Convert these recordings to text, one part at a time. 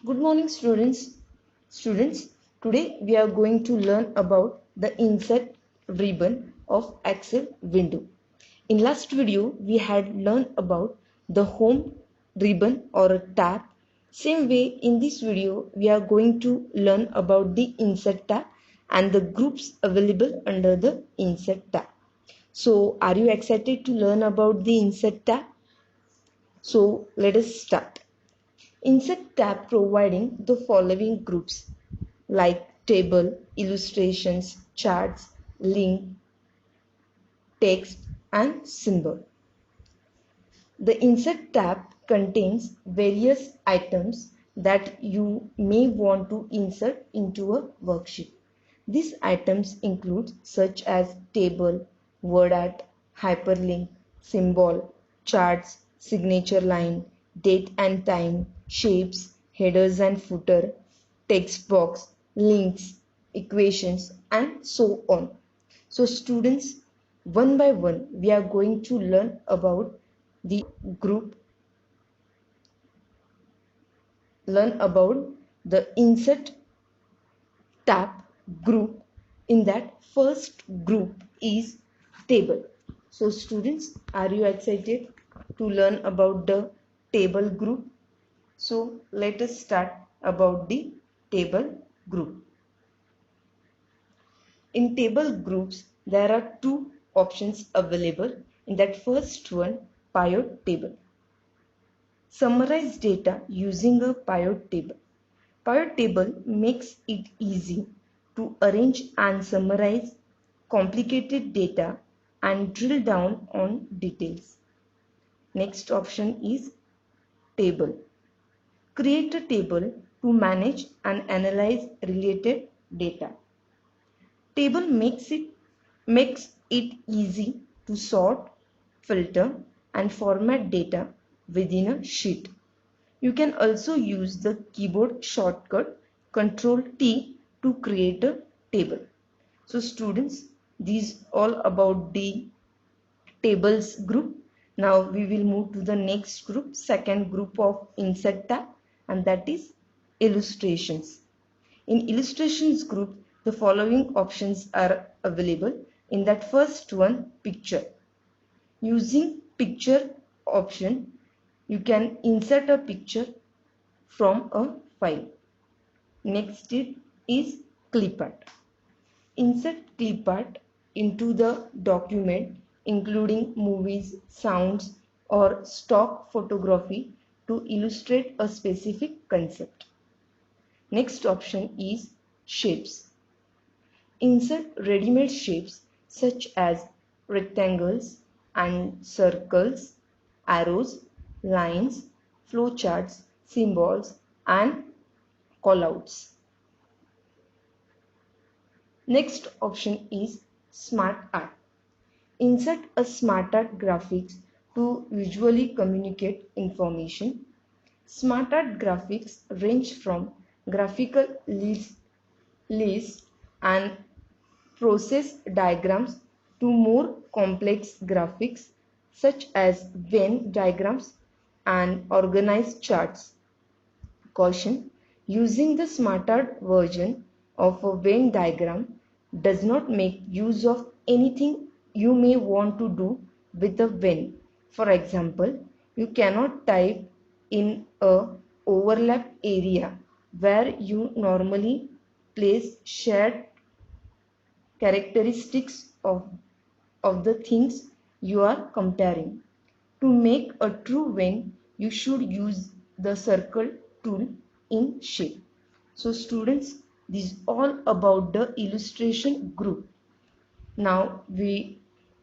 Good morning students. Today we are going to learn about the insert ribbon of Excel window. In last video we had learned about the home ribbon or a tab. Same way in this video we are going to learn about the insert tab and the groups available under the insert tab. So are you excited to learn about the insert tab? So let us start. Insert tab providing the following groups like table, illustrations, charts, link, text and symbol. The insert tab contains various items that you may want to insert into a worksheet. These items include such as table, word art, hyperlink, symbol, charts, signature line, date and time, shapes, headers and footer, text box, links, equations and so on. So students, one by one we are going to learn about the group, learn about the insert tab group. In that first group is table. So students, are you excited to learn about the table group? So let us start about the table group. In table groups there are two options available. In that first one, pivot table. Summarize data using a pivot table. Pivot table makes it easy to arrange and summarize complicated data and drill down on details. Next option is table. Create a table to manage and analyze related data. Table makes it easy to sort, filter and format data within a sheet. You can also use the keyboard shortcut Ctrl T to create a table. So students, these all about the tables group. Now we will move to the next group, second group of insert tab, and that is illustrations. In illustrations group, the following options are available. In that first one, picture. Using picture option, you can insert a picture from a file. Next is clip art. Insert clip art into the document including movies, sounds or stock photography to illustrate a specific concept. Next option is shapes. Insert ready-made shapes such as rectangles and circles, arrows, lines, flowcharts, symbols and callouts. Next option is smart art. Insert a smart art graphics to visually communicate information. Smart art graphics range from graphical lists and process diagrams to more complex graphics such as Venn diagrams and organized charts. Caution: using the SmartArt version of a Venn diagram does not make use of anything you may want to do with a Venn. For example, you cannot type in a overlap area where you normally place shared characteristics of the things you are comparing. To make a true Venn, you should use the circle tool in shape. So students, this is all about the illustration group. Now we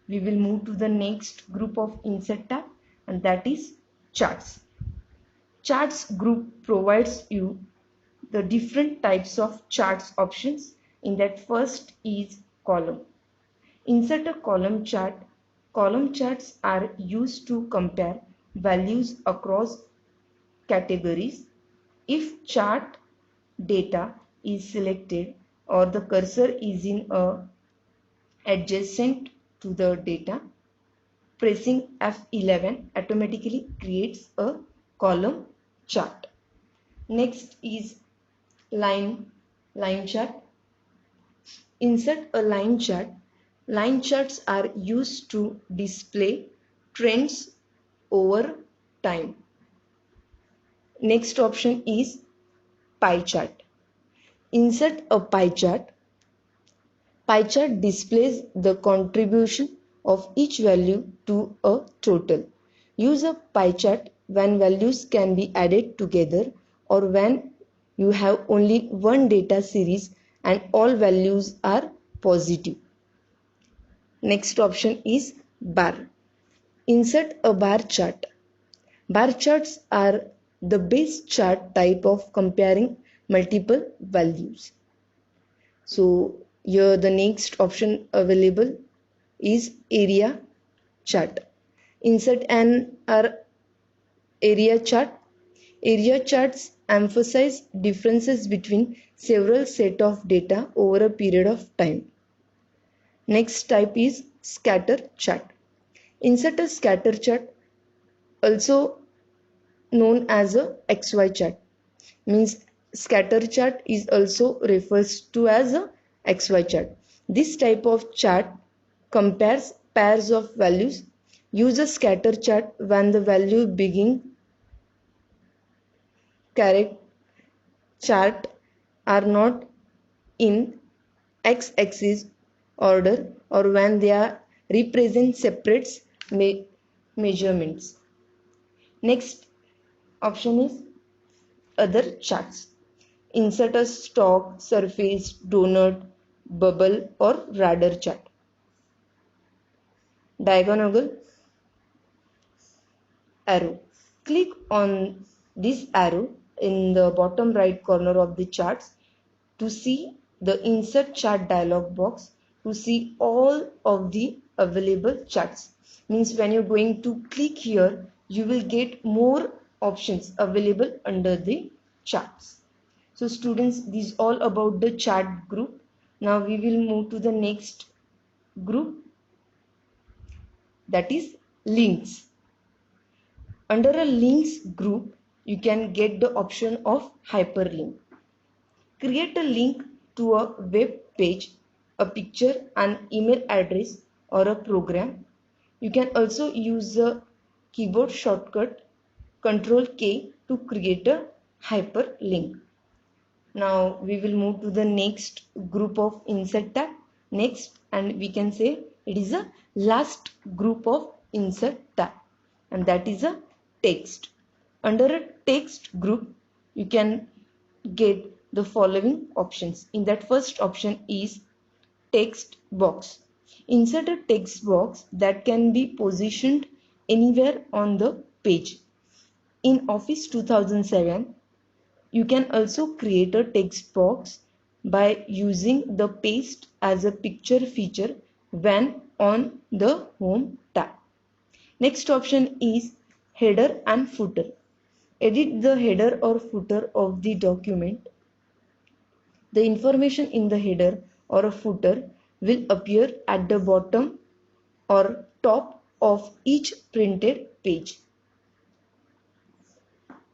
will move to the next group of insert tab, and that is charts. Charts group provides you the different types of charts options. In that first is column. Insert a column chart. Column charts are used to compare values across categories. If chart data is selected or the cursor is in a adjacent to the data, pressing F11 automatically creates a column chart. Next is line chart. Insert a line chart. Line charts are used to display trends over time. Next option is pie chart. Insert a pie chart. Pie chart displays the contribution of each value to a total. Use a pie chart when values can be added together or when you have only one data series and all values are positive. Next option is bar. Insert a bar chart. Bar charts are the best chart type of comparing multiple values. So here the next option available is area chart. Insert an area chart. Area charts emphasize differences between several set of data over a period of time. Next type is scatter chart. Insert a scatter chart, also known as a XY chart. Means scatter chart is also refers to as a XY chart. This type of chart compares pairs of values. Use a scatter chart when the value being correct chart are not in x-axis order or when they are represent separate measurements. Next option is other charts. Insert a stock, surface, donut, bubble or radar chart. Diagonal arrow. Click on this arrow in the bottom right corner of the charts to see the insert chart dialog box to see all of the available charts. Means when you're going to click here, you will get more options available under the charts. So students, this is all about the chart group. Now we will move to the next group, that is links. Under a links group, you can get the option of hyperlink. Create a link to a web page, a picture, an email address or a program. You can also use the keyboard shortcut Ctrl K to create a hyperlink. Now we will move to the next group of insert tab. Next, and we can say it is a last group of insert tab, and that is a text. Under a text group, you can get the following options. In that first option is text box. Insert a text box that can be positioned anywhere on the page. In Office 2007, you can also create a text box by using the paste as a picture feature when on the home tab. Next option is header and footer. Edit the header or footer of the document. The information in the header or a footer will appear at the bottom or top of each printed page.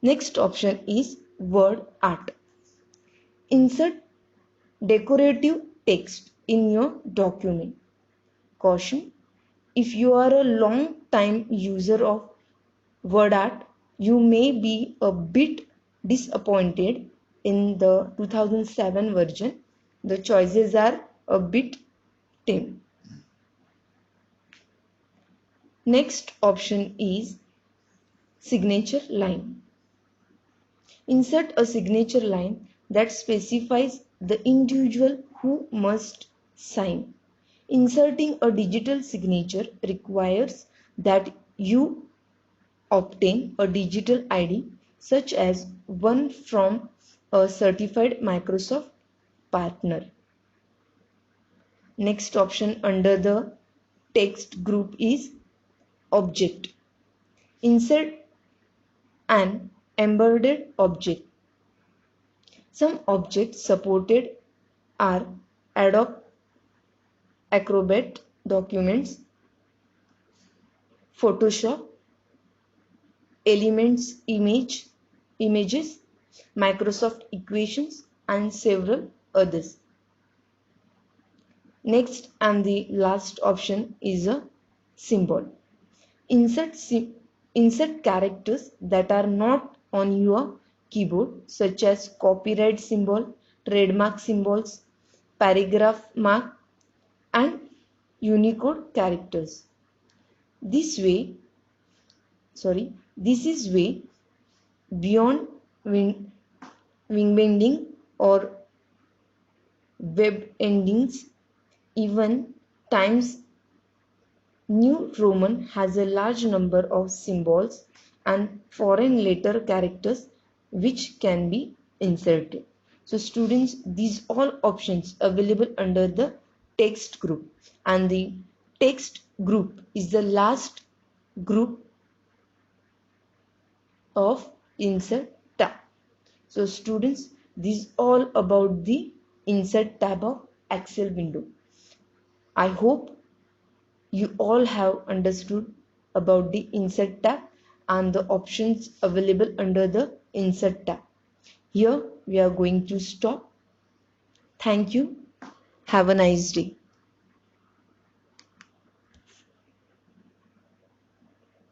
Next option is word art. Insert decorative text in your document. Caution: if you are a long time user of word art, you may be a bit disappointed in the 2007 version. The choices are a bit tame. Next option is signature line. Insert a signature line that specifies the individual who must sign. Inserting a digital signature requires that you obtain a digital ID such as one from a certified Microsoft partner. Next option under the text group is object. Insert an embedded object. Some objects supported are Adobe Acrobat Documents, Photoshop, Elements Images, Microsoft Equations, and several others. Next and the last option is a symbol. Insert characters that are not on your keyboard, such as copyright symbol, trademark symbols, paragraph mark, and Unicode characters. This is way beyond wing bending or web endings. Even Times New Roman has a large number of symbols and foreign letter characters which can be inserted. So students, these all options available under the text group, and the text group is the last group of insert tab. So students, this is all about the insert tab of Excel window. I hope you all have understood about the insert tab and the options available under the insert tab. Here we are going to stop. Thank you. Have a nice day.